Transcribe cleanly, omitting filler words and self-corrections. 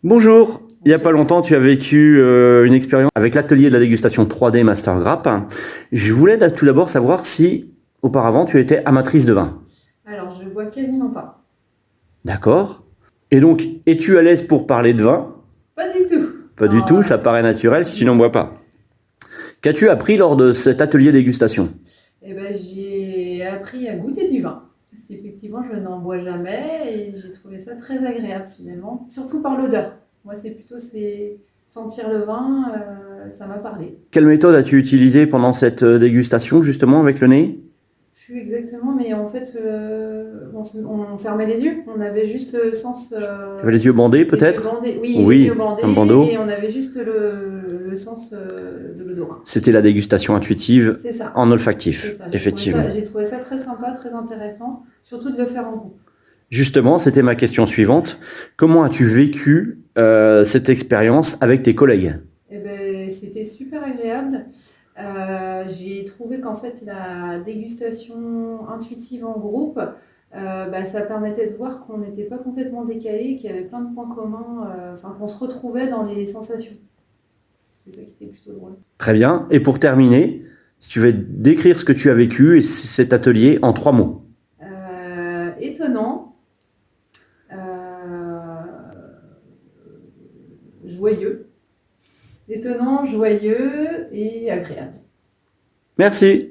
Bonjour, il n'y a pas longtemps, tu as vécu une expérience avec l'atelier de la dégustation 3D Master Grappe. Je voulais tout d'abord savoir si, auparavant, tu étais amatrice de vin. Alors, je bois quasiment pas. D'accord. Et donc, es-tu à l'aise pour parler de vin? Pas du tout. Pas du Non, tout, ça paraît naturel si tu n'en non. bois pas. Qu'as-tu appris lors de cet atelier dégustation? Eh ben, j'ai appris à goûter du vin. Parce qu'effectivement, je n'en bois jamais et j'ai trouvé ça très agréable finalement, surtout par l'odeur. Moi, c'est sentir le vin, ça m'a parlé. Quelle méthode as-tu utilisée pendant cette dégustation, justement, avec le nez? Plus exactement, mais en fait, on fermait les yeux. On avait juste le sens, Tu avais les yeux bandés, les yeux peut-être? bandés. Oui, les yeux Oui, bandés un et bandeau. on avait juste le sens de l'odorat. C'était la dégustation intuitive C'est ça. en C'est olfactif, ça, effectivement. j'ai trouvé ça très sympa, très intéressant, surtout de le faire en groupe. Justement, c'était ma question suivante. Comment as-tu vécu cette expérience avec tes collègues? Et ben, c'était super agréable. J'ai trouvé qu'en fait, la dégustation intuitive en groupe, bah, ça permettait de voir qu'on n'était pas complètement décalé, qu'il y avait plein de points communs, enfin, qu'on se retrouvait dans les sensations. C'est ça qui était plutôt drôle. Très bien. Et pour terminer, si tu veux décrire ce que tu as vécu et cet atelier en 3 mots. Étonnant, euh, joyeux, étonnant, joyeux et agréable. Merci.